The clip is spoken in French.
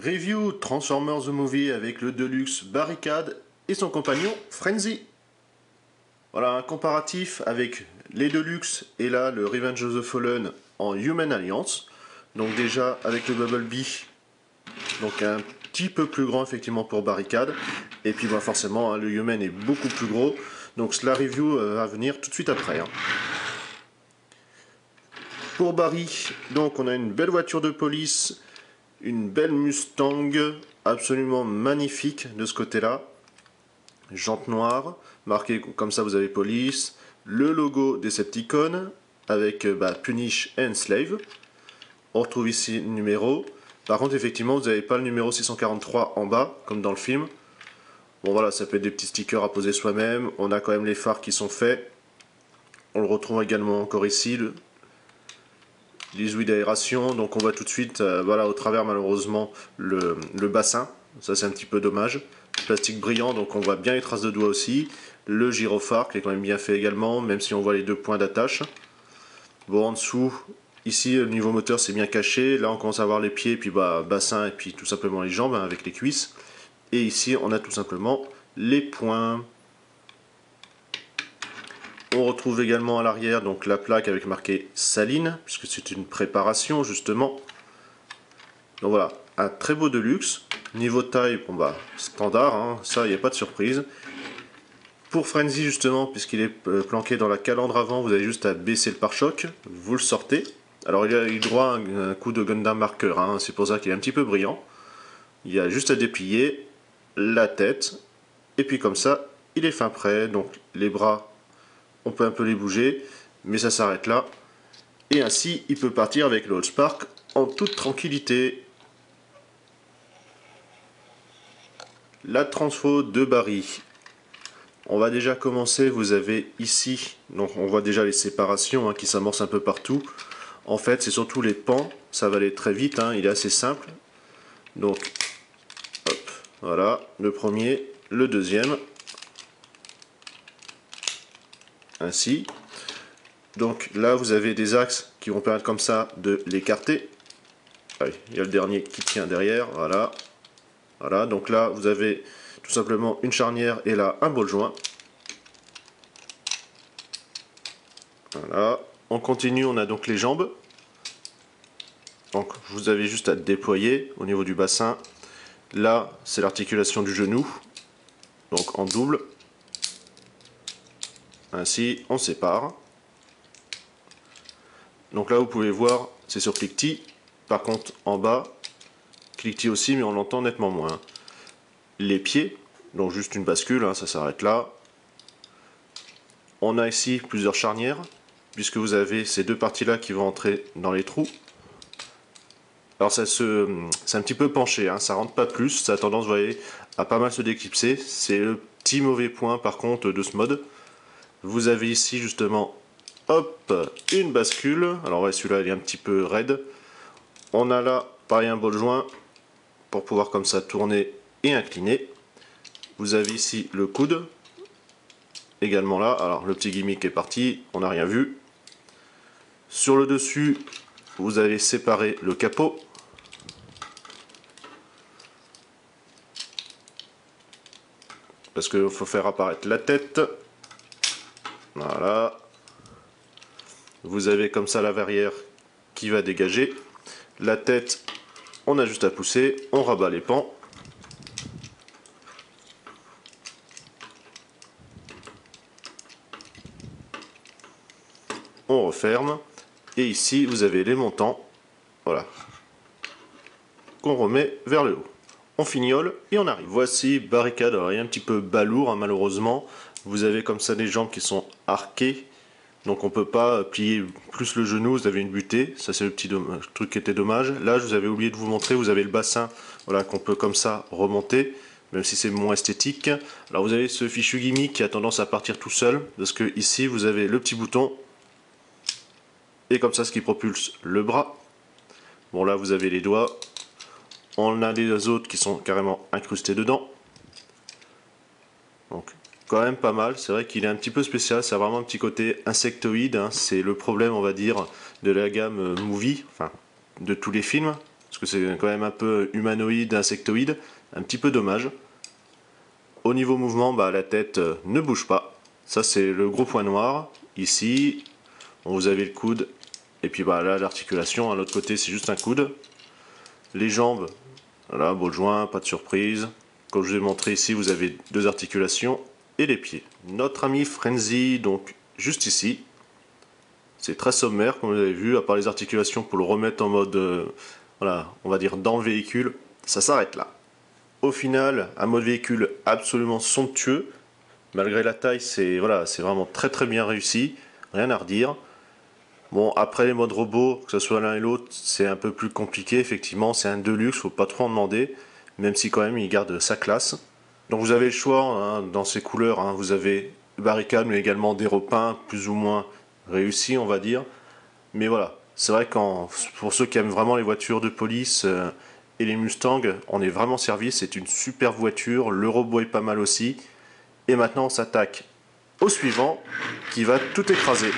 Review Transformers The Movie avec le Deluxe Barricade et son compagnon Frenzy. Voilà un comparatif avec les Deluxe et là le Revenge of the Fallen en Human Alliance. Donc déjà avec le Bumblebee, donc un petit peu plus grand effectivement pour Barricade. Et puis bah, forcément le Human est beaucoup plus gros. Donc la review va venir tout de suite après. Pour Barry, donc on a une belle voiture de police. Une belle Mustang, absolument magnifique de ce côté-là. Jantes noires, marqué comme ça vous avez police. Le logo Decepticon avec Punish and Slave. On retrouve ici le numéro. Par contre effectivement vous n'avez pas le numéro 643 en bas, comme dans le film. Bon voilà, ça peut être des petits stickers à poser soi-même. On a quand même les phares qui sont faits. On le retrouve également encore ici. Les ouïes d'aération, donc on voit tout de suite voilà, au travers malheureusement le bassin, ça c'est un petit peu dommage. Plastique brillant, donc on voit bien les traces de doigts aussi. Le gyrophare qui est quand même bien fait également, même si on voit les deux points d'attache. Bon, en dessous, ici le niveau moteur c'est bien caché, là on commence à voir les pieds, puis bassin et puis tout simplement les jambes avec les cuisses. Et ici on a tout simplement les poings. On retrouve également à l'arrière donc la plaque avec marqué Saline, puisque c'est une préparation justement. Donc voilà, un très beau Deluxe. Niveau taille, bon standard, ça il n'y a pas de surprise. Pour Frenzy justement, puisqu'il est planqué dans la calandre avant, vous avez juste à baisser le pare-choc, vous le sortez. Alors il a eu droit à un coup de Gundam Marker, c'est pour ça qu'il est un petit peu brillant. Il y a juste à déplier la tête, et puis comme ça, il est fin prêt. Donc les bras, on peut un peu les bouger, mais ça s'arrête là. Et ainsi, il peut partir avec le Allspark en toute tranquillité. La transfo de Barry. On va déjà commencer, vous avez ici, donc on voit déjà les séparations qui s'amorcent un peu partout. En fait, c'est surtout les pans, ça va aller très vite, il est assez simple. Donc, hop, voilà, le premier, le deuxième. Ainsi. Donc là vous avez des axes qui vont permettre comme ça de l'écarter. Il y a le dernier qui tient derrière, voilà. Voilà, donc là vous avez tout simplement une charnière et là un ball joint. Voilà, on continue, on a donc les jambes. Donc vous avez juste à déployer au niveau du bassin. Là c'est l'articulation du genou, donc en double. Ainsi on sépare. Donc là vous pouvez voir, c'est sur cliquetis. Par contre en bas, cliquetis aussi, mais on l'entend nettement moins. Les pieds, donc juste une bascule, ça s'arrête là. On a ici plusieurs charnières, puisque vous avez ces deux parties là qui vont entrer dans les trous. Alors c'est un petit peu penché, ça rentre pas plus, ça a tendance, vous voyez, à pas mal se déclipser. C'est le petit mauvais point par contre de ce mode. Vous avez ici justement, hop, une bascule. Alors ouais, celui-là il est un petit peu raide. On a là, pareil, un ball joint pour pouvoir comme ça tourner et incliner. Vous avez ici le coude, également là. Alors le petit gimmick est parti, on n'a rien vu. Sur le dessus, vous avez séparé le capot. Parce qu'il faut faire apparaître la tête. Voilà. Vous avez comme ça la verrière qui va dégager. La tête, on a juste à pousser, on rabat les pans. On referme. Et ici, vous avez les montants. Voilà. Qu'on remet vers le haut. On fignole et on arrive. Voici Barricade. Alors, il est un petit peu balourd, malheureusement. Vous avez comme ça des jambes qui sont arquées. Donc on peut pas plier plus le genou, vous avez une butée, ça c'est le petit truc qui était dommage. Là je vous avais oublié de vous montrer, vous avez le bassin, voilà, qu'on peut comme ça remonter, même si c'est moins esthétique. Alors vous avez ce fichu gimmick qui a tendance à partir tout seul, parce que ici vous avez le petit bouton, et comme ça ce qui propulse le bras. Bon là vous avez les doigts, on a les autres qui sont carrément incrustés dedans. Donc quand même pas mal, c'est vrai qu'il est un petit peu spécial, ça a vraiment un petit côté insectoïde, c'est le problème on va dire de la gamme Movie, enfin de tous les films, parce que c'est quand même un peu humanoïde, insectoïde, un petit peu dommage. Au niveau mouvement, bah, la tête ne bouge pas. Ça, c'est le gros point noir. Ici, vous avez le coude. Et puis bah, là, l'articulation. À l'autre côté, c'est juste un coude. Les jambes, voilà, beau joint, pas de surprise. Comme je vous ai montré ici, vous avez deux articulations. Et les pieds. Notre ami Frenzy, donc juste ici. C'est très sommaire, comme vous avez vu. À part les articulations pour le remettre en mode, voilà, on va dire dans le véhicule. Ça s'arrête là. Au final, un mode véhicule absolument somptueux. Malgré la taille, c'est voilà, c'est vraiment très très bien réussi. Rien à redire. Bon, après les modes robots, que ce soit l'un et l'autre, c'est un peu plus compliqué. Effectivement, c'est un Deluxe, faut pas trop en demander. Même si quand même, il garde sa classe. Donc vous avez le choix hein, dans ces couleurs. Hein, vous avez barricade, mais également des repeints plus ou moins réussis, on va dire. Mais voilà, c'est vrai que pour ceux qui aiment vraiment les voitures de police et les Mustangs, on est vraiment servi. C'est une super voiture. Le robot est pas mal aussi. Et maintenant, on s'attaque au suivant qui va tout écraser.